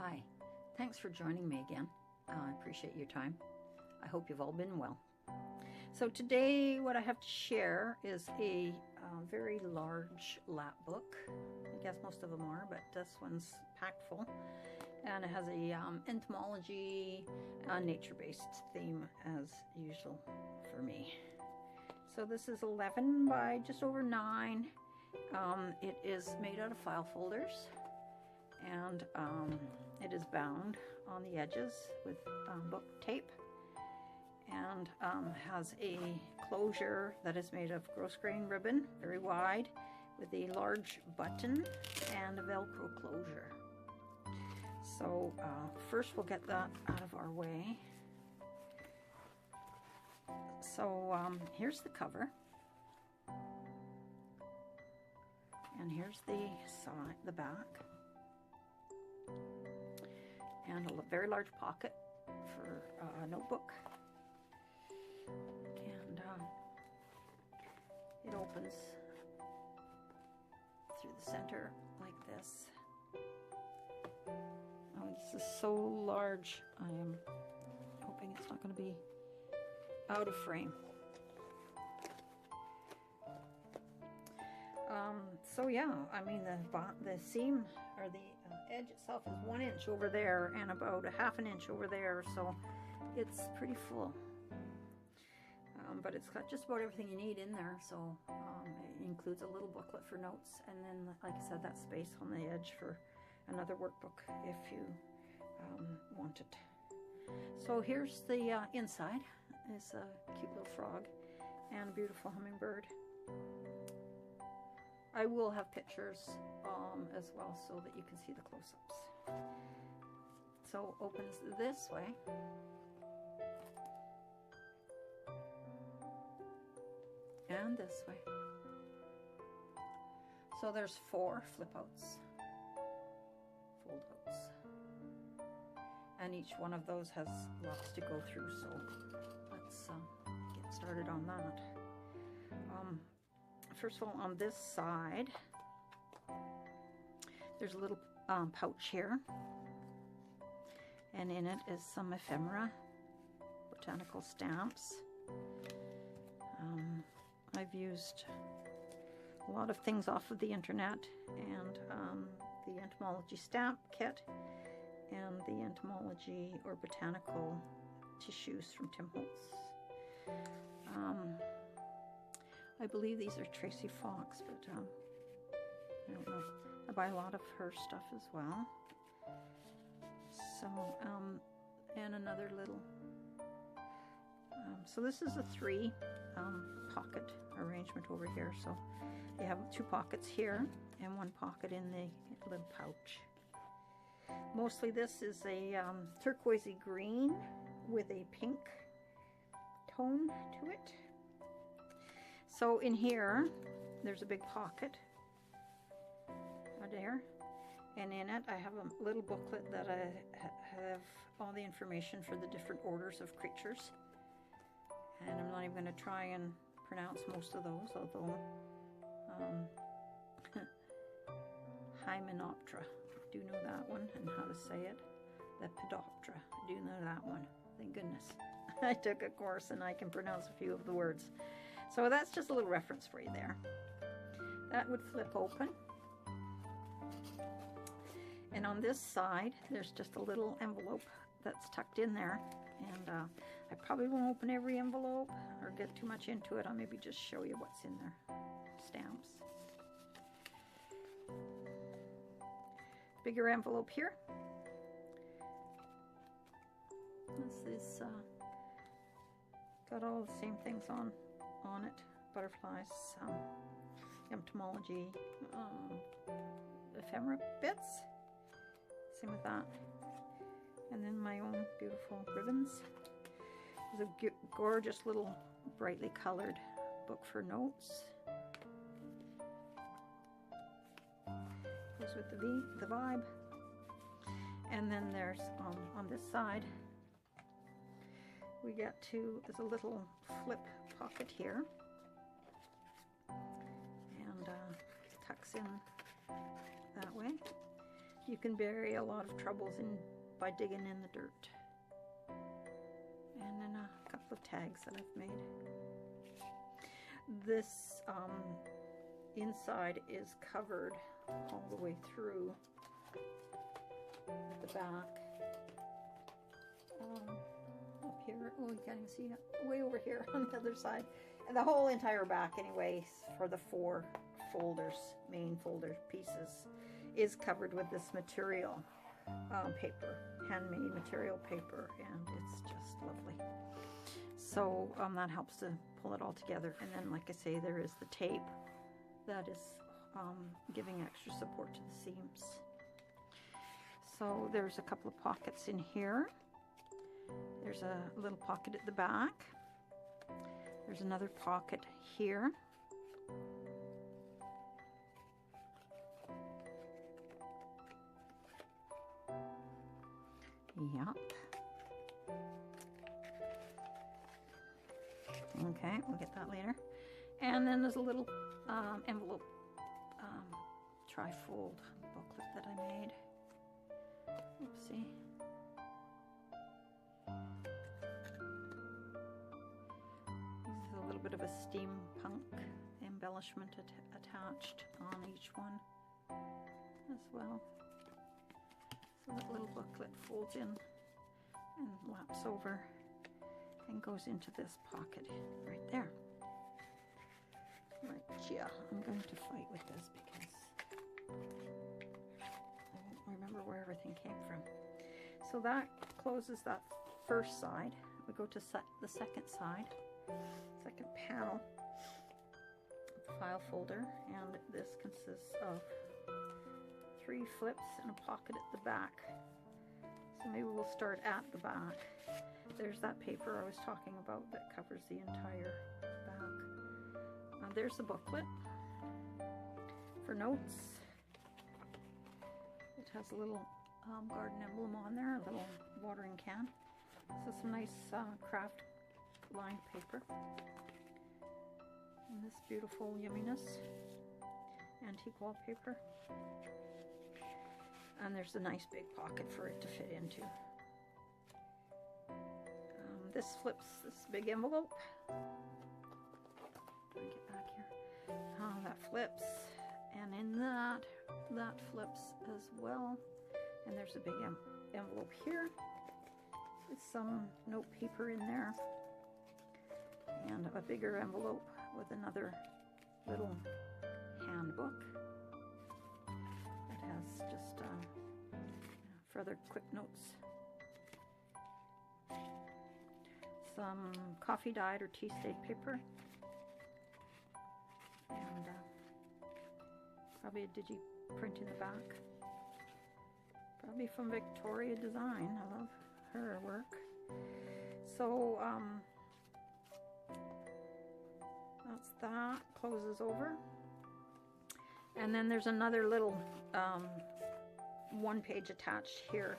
Hi, thanks for joining me again. I appreciate your time. I hope you've all been well. So today what I have to share is a very large Lapbook. I guess most of them are, but this one's packed full. And it has a entomology, nature-based theme as usual for me. So this is 11 by just over 9. It is made out of file folders, and it is bound on the edges with book tape, and has a closure that is made of gross grain ribbon, very wide, with a large button and a Velcro closure. So first we'll get that out of our way. So here's the cover, and here's the side, the back, and a very large pocket for a notebook. And it opens through the center like this. Oh, this is so large. I am hoping it's not going to be out of frame. So yeah, I mean the seam, or the edge itself, is 1 inch over there and about a ½ an inch over there, so it's pretty full. But it's got just about everything you need in there. So it includes a little booklet for notes, and then, like I said, that space on the edge for another workbook if you want it. So here's the inside. It's a cute little frog and a beautiful hummingbird. I will have pictures as well so that you can see the close-ups. So opens this way. And this way. So there's 4 flip-outs, fold-outs. And each one of those has lots to go through, so let's get started on that. First of all, on this side, there's a little pouch here, and in it is some ephemera, botanical stamps. I've used a lot of things off of the internet, and the entomology stamp kit, and the entomology or botanical tissues from Tim Holtz. I believe these are Tracy Fox, but I don't know. I buy a lot of her stuff as well. So, and another little. So this is a 3 pocket arrangement over here. So you have 2 pockets here and 1 pocket in the little pouch. Mostly this is a turquoisey green with a pink tone to it. So in here, there's a big pocket right there, and in it I have a little booklet that I have all the information for the different orders of creatures, and I'm not even going to try and pronounce most of those, although Hymenoptera, I do know that one and how to say it. Lepidoptera, I do know that one. Thank goodness. I took a course and I can pronounce a few of the words. So that's just a little reference for you there. That would flip open. And on this side, there's just a little envelope that's tucked in there. And I probably won't open every envelope or get too much into it. I'll maybe just show you what's in there. Stamps. Bigger envelope here. This is got all the same things on it. Butterflies, entomology, ephemera bits. Same with that. And then my own beautiful ribbons. There's a gorgeous little brightly colored book for notes. Goes with the vibe. And then there's on this side, we get to, there's a little flip pocket here, and tucks in that way. you can bury a lot of troubles by digging in the dirt. And then a couple of tags that I've made. This inside is covered all the way through the back. Up here, oh, you can't even see it, way over here on the other side. And the whole entire back, anyway, for the 4 folders, main folder pieces, is covered with this material paper, handmade material paper, and it's just lovely. So that helps to pull it all together. And then, like I say, there is the tape that is giving extra support to the seams. So there's a couple of pockets in here. There's a little pocket at the back. There's another pocket here. Yep. Okay, we'll get that later. And then there's a little envelope tri-fold booklet that I made. Oopsie. This is a little bit of a steampunk embellishment attached on each one as well. So that little booklet folds in and laps over and goes into this pocket right there. Right, yeah, I'm going to fight with this because I won't remember where everything came from. So that closes that first side. We go to the second side, second panel, file folder, and this consists of 3 flips and a pocket at the back. So maybe we'll start at the back. There's that paper I was talking about that covers the entire back. There's the booklet for notes. It has a little garden emblem on there, a little watering can. So some nice craft lined paper. And this beautiful yumminess antique wallpaper. And there's a nice big pocket for it to fit into. This flips this big envelope. Try and get back here. That flips, and in that flips as well. And there's a big envelope here with some note paper in there, and a bigger envelope with another little handbook that has just further quick notes. Some coffee dyed or tea stain paper, and probably a digi print in the back. Probably from Victoria Design. I love her work. So that's that. Closes over, and then there's another little 1 page attached here.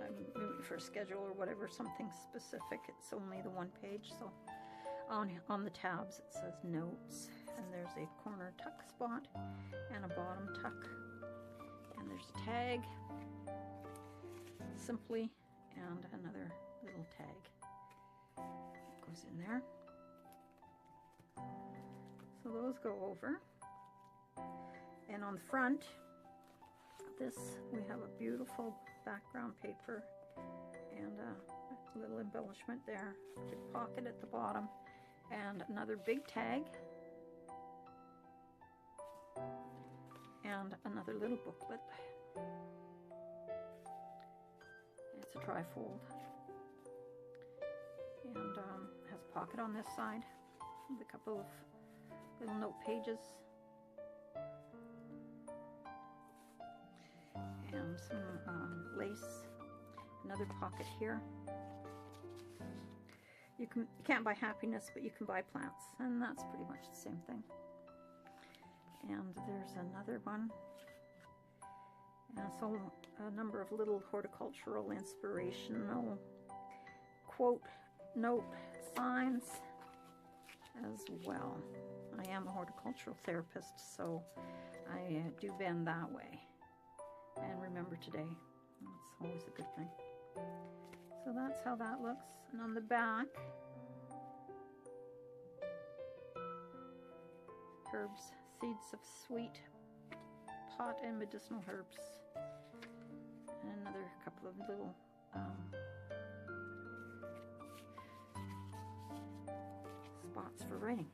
Maybe for a schedule or whatever, something specific. It's only the 1 page, so on the tabs it says notes, and there's a corner tuck spot and a bottom tuck, and there's a tag simply, and another little tag goes in there. So those go over, and on the front this we have a beautiful background paper and a little embellishment there, big pocket at the bottom, and another big tag, and another little booklet. It's a trifold, and has a pocket on this side with a couple of little note pages and some lace. Another pocket here. You can't buy happiness, but you can buy plants, and that's pretty much the same thing. And there's another one. And so a number of little horticultural inspirational quote note signs as well. I am a horticultural therapist, so I do bend that way. And remember today. That's always a good thing. So that's how that looks. And on the back, herbs, seeds of sweet pot and medicinal herbs. And another couple of little spots for writing.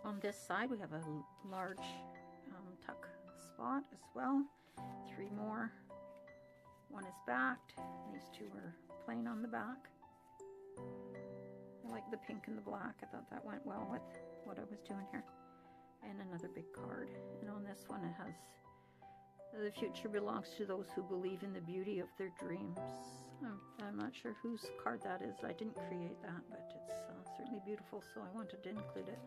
On this side we have a large tuck spot as well. 3 more. One is backed. These 2 are plain on the back. I like the pink and the black. I thought that went well with what I was doing here. And another big card. And on this one it has, the future belongs to those who believe in the beauty of their dreams. I'm not sure whose card that is. I didn't create that, but it's certainly beautiful, so I wanted to include it.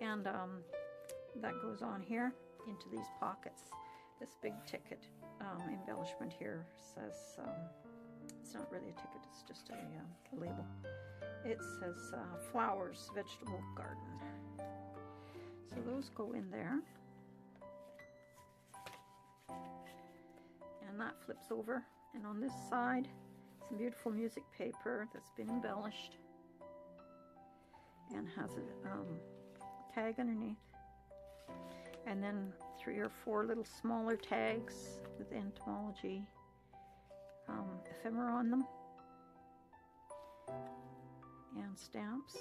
And that goes on here into these pockets. This big ticket embellishment here says, it's not really a ticket, it's just a label. It says flowers, vegetable garden. So those go in there. And that flips over. And on this side, some beautiful music paper that's been embellished and has a tag underneath. And then 3 or 4 little smaller tags with entomology ephemera on them. And stamps.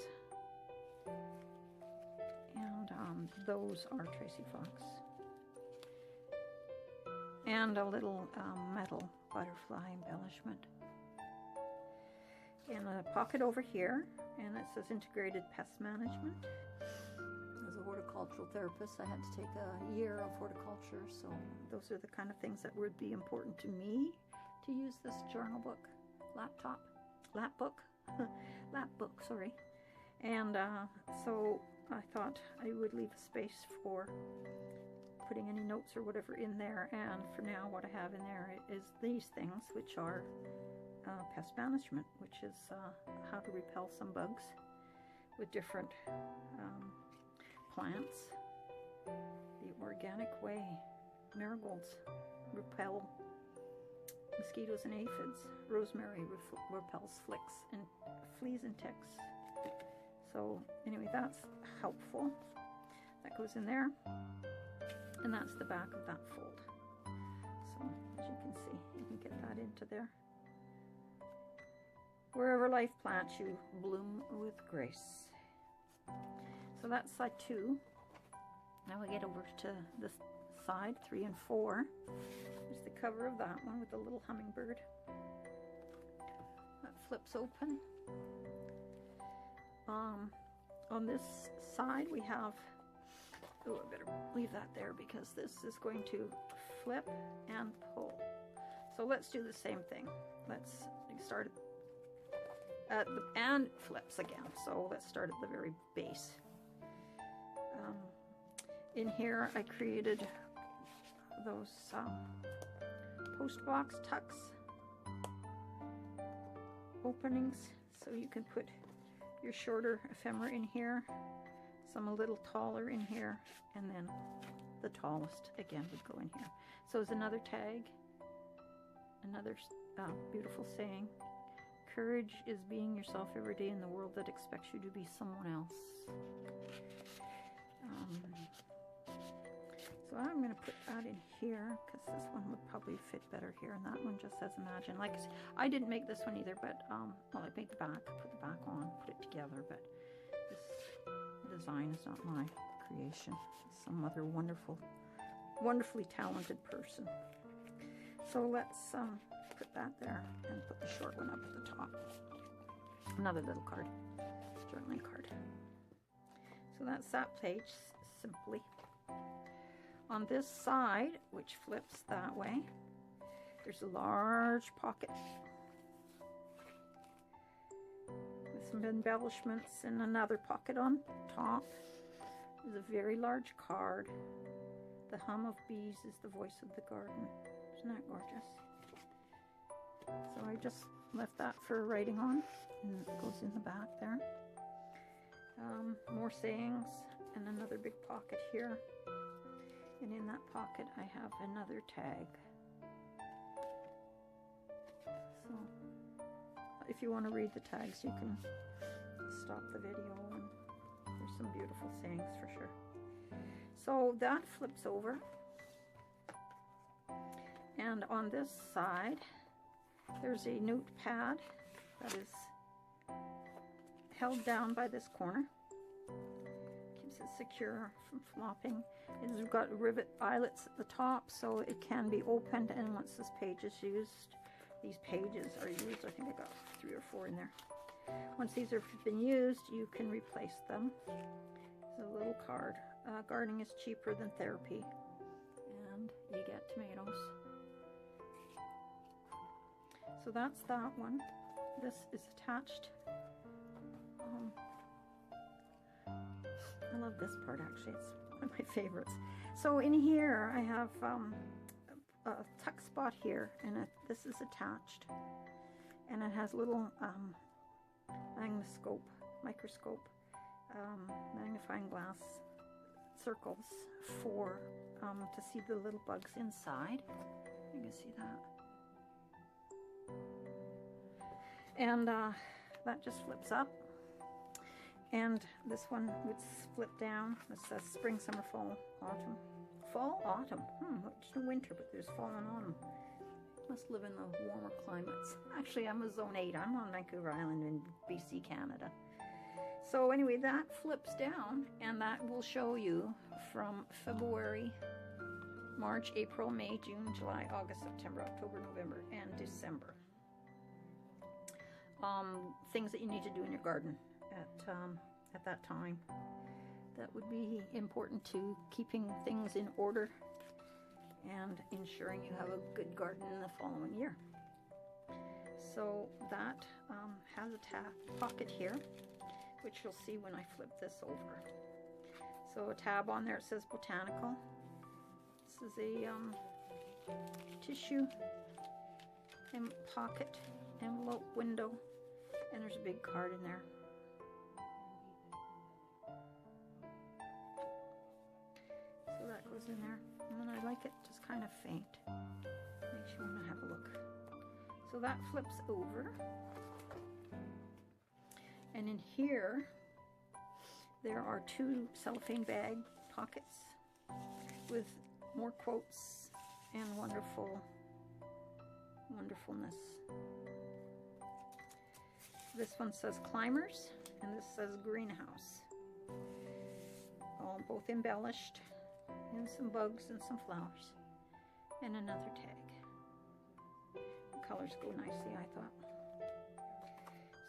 And those are Tracy Fox. And a little metal butterfly embellishment. And a pocket over here, and it says Integrated Pest Management. As a horticultural therapist, I had to take a year of horticulture, so those are the kind of things that would be important to me to use this journal book, Lapbook, sorry. And so I thought I would leave a space for putting any notes or whatever in there, and for now what I have in there is these things, which are pest management, which is how to repel some bugs with different plants. The organic way. Marigolds repel mosquitoes and aphids. Rosemary repels fleas and ticks. So anyway, that's helpful. That goes in there. And that's the back of that fold. So as you can see, you can get that into there. Wherever life plants you, bloom with grace. So that's side 2. Now we get over to this side 3 and 4. There's the cover of that one with the little hummingbird. That flips open. On this side we have, oh, I better leave that there because this is going to flip and pull. So let's do the same thing. Let's start at the, and flips again. So let's start at the very base. In here I created those post box tucks, openings, so you can put your shorter ephemera in here, some a little taller in here, and then the tallest again would go in here. So it's another tag, another beautiful saying. Courage is being yourself every day in the world that expects you to be someone else. So I'm going to put that in here because this one would probably fit better here, and that one just says imagine. Like, I didn't make this one either, but well, I made the back, put the back on, put it together, but this design is not my creation. It's some other wonderfully talented person. So let's put that there and put the short one up at the top. Another little card, journaling card. So that's that page, simply. On this side, which flips that way, there's a large pocket with some embellishments and another pocket on top. There's a very large card. The hum of bees is the voice of the garden. Isn't that gorgeous? So I just left that for writing on, and it goes in the back there. More sayings and another big pocket here. And in that pocket I have another tag. So if you want to read the tags, you can stop the video, and there's some beautiful sayings for sure. So that flips over, and on this side there's a notepad that is held down by this corner. Keeps it secure from flopping. It's got rivet eyelets at the top, so it can be opened, and once this page is used, these pages are used, I think I got 3 or 4 in there. Once these have been used, you can replace them. There's a little card. Gardening is cheaper than therapy, and you get tomatoes. So that's that one. This is attached. I love this part, actually. It's one of my favorites. So in here I have a tuck spot here, and this is attached, and it has little microscope, magnifying glass circles for to see the little bugs inside. You can see that. And that just flips up. And this one would flip down. It says spring, summer, fall, autumn. Fall, autumn. It's no winter, but there's fall and autumn. Must live in the warmer climates. Actually, I'm a Zone 8. I'm on Vancouver Island in BC, Canada. So anyway, that flips down, and that will show you from February, March, April, May, June, July, August, September, October, November, and December. Things that you need to do in your garden at that time. That would be important to keeping things in order and ensuring you have a good garden in the following year. So that has a pocket here, which you'll see when I flip this over. So a tab on there, it says botanical. This is a tissue and pocket envelope window, and there's a big card in there. So that goes in there, and then I like it just kind of faint. Makes you want to have a look. So that flips over, and in here there are 2 cellophane bag pockets with more quotes and wonderfulness. This one says climbers, and this says greenhouse. Both embellished, and some bugs and some flowers, and another tag. The colors go nicely, I thought.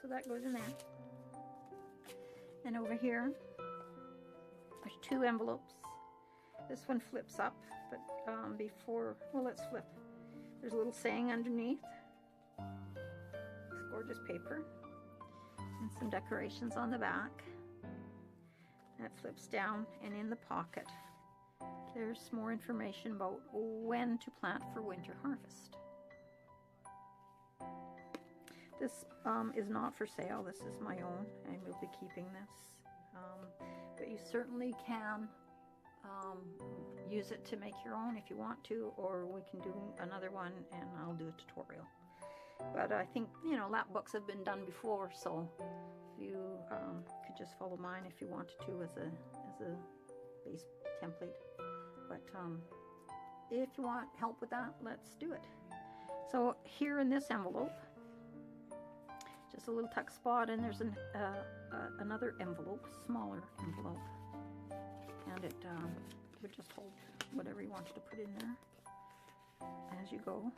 So that goes in there. And over here, there's 2 envelopes. This one flips up, but let's flip. There's a little saying underneath. This gorgeous paper. And some decorations on the back. That flips down, and in the pocket, there's more information about when to plant for winter harvest. This is not for sale. This is my own, and we'll be keeping this. But you certainly can use it to make your own if you want to, or we can do another one and I'll do a tutorial. But I think, you know, lap books have been done before, so you could just follow mine if you wanted to as a base template. But if you want help with that, let's do it. So here in this envelope, just a little tuck spot, and there's another envelope, smaller envelope, and it would just hold whatever you wanted to put in there as you go.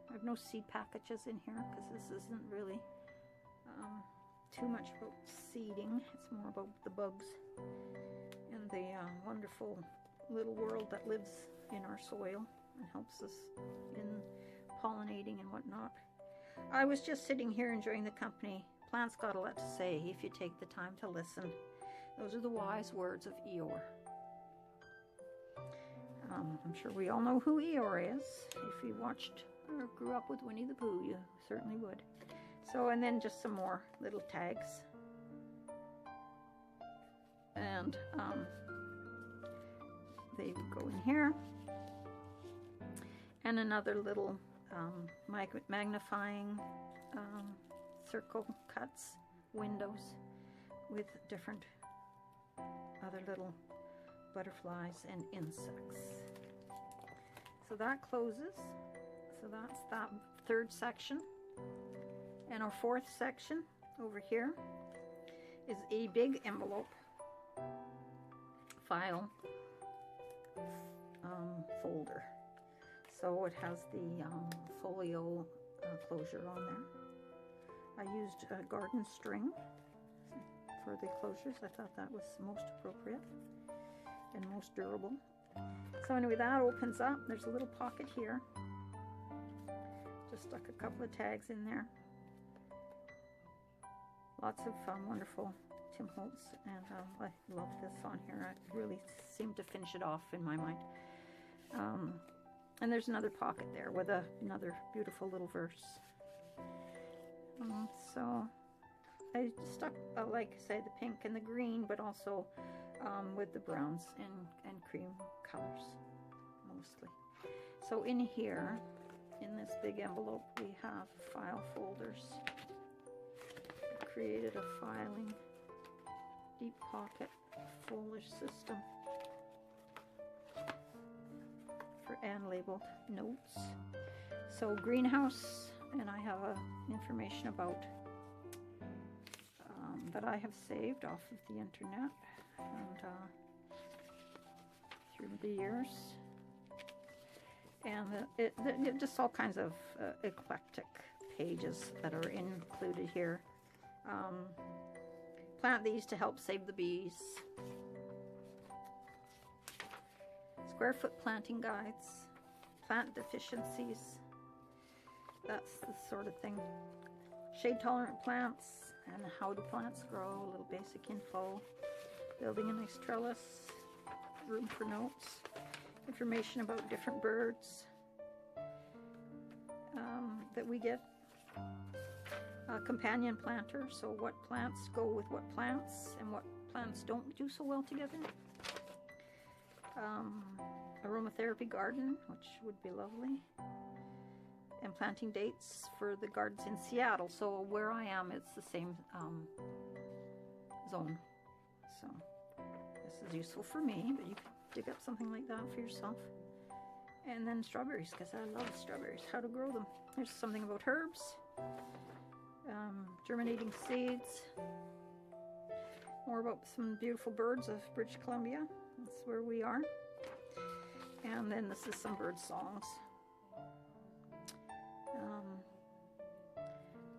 I have no seed packages in here because this isn't really too much about seeding. It's more about the bugs and the wonderful little world that lives in our soil and helps us in pollinating and whatnot. I was just sitting here enjoying the company. Plants got a lot to say if you take the time to listen. Those are the wise words of Eeyore. I'm sure we all know who Eeyore is. If you watched or grew up with Winnie the Pooh, you certainly would. So, and then just some more little tags. they would go in here. And another little magnifying circle cuts, windows with different other little butterflies and insects. So that closes. So that's that third section. And our fourth section over here is a big envelope file folder. So it has the folio closure on there. I used garden string for the closures. I thought that was most appropriate and most durable. So anyway, that opens up. There's a little pocket here. Just stuck a couple of tags in there. Lots of wonderful Tim Holtz, and I love this on here. I really seemed to finish it off in my mind. And there's another pocket there with another beautiful little verse. So I stuck, like I say, the pink and the green, but also with the browns and cream colors, mostly. So in here, in this big envelope, we have file folders. I created a filing deep pocket folder system and labeled notes. So greenhouse, and I have information about that I have saved off of the internet and through the years, and just all kinds of eclectic pages that are included here. Plant these to help save the bees. Square foot planting guides, plant deficiencies, that's the sort of thing. Shade tolerant plants and how do plants grow, a little basic info. Building a nice trellis, room for notes, information about different birds that we get. A companion planter, so what plants go with what plants and what plants don't do so well together. Aromatherapy garden, which would be lovely, and planting dates for the gardens in Seattle. So where I am, it's the same zone. So this is useful for me, but you could dig up something like that for yourself. And then strawberries, because I love strawberries. How to grow them. There's something about herbs, germinating seeds, more about some beautiful birds of British Columbia. That's where we are. And then this is some bird songs.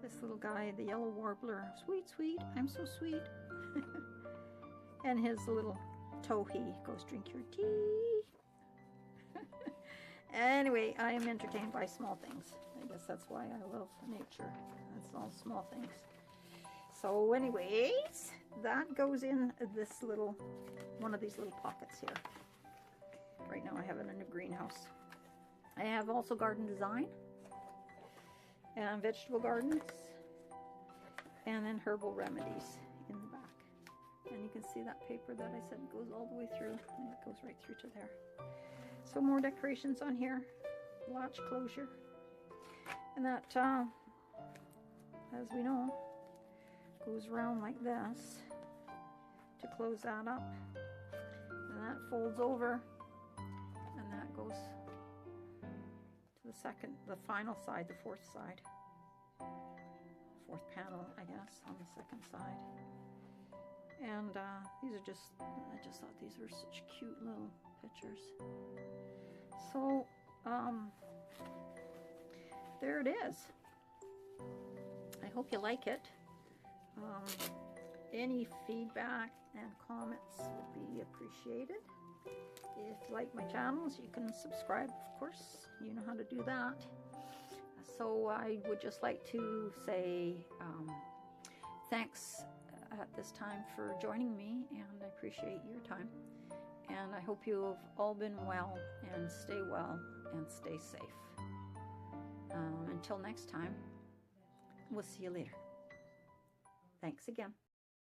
This little guy, the yellow warbler, sweet, sweet, I'm so sweet. And his little towhee goes, drink your tea. Anyway, I am entertained by small things. I guess that's why I love nature. That's all small things. So anyways, that goes in this little, one of these little pockets here. Right now I have it in a greenhouse. I have also garden design and vegetable gardens, and then herbal remedies in the back. And you can see that paper that I said goes all the way through, and it goes right through to there. So more decorations on here, latch closure, and that, as we know, goes around like this to close that up, and that folds over, and that goes to the final side, the fourth side, fourth panel, I guess, on the second side. And these are just, I just thought these were such cute little pictures. So there it is. I hope you like it. Any feedback and comments would be appreciated. If you like my channels, you can subscribe, of course. You know how to do that. So I would just like to say thanks at this time for joining me, and I appreciate your time. And I hope you have all been well, and stay well, and stay safe. Until next time, we'll see you later. Thanks again.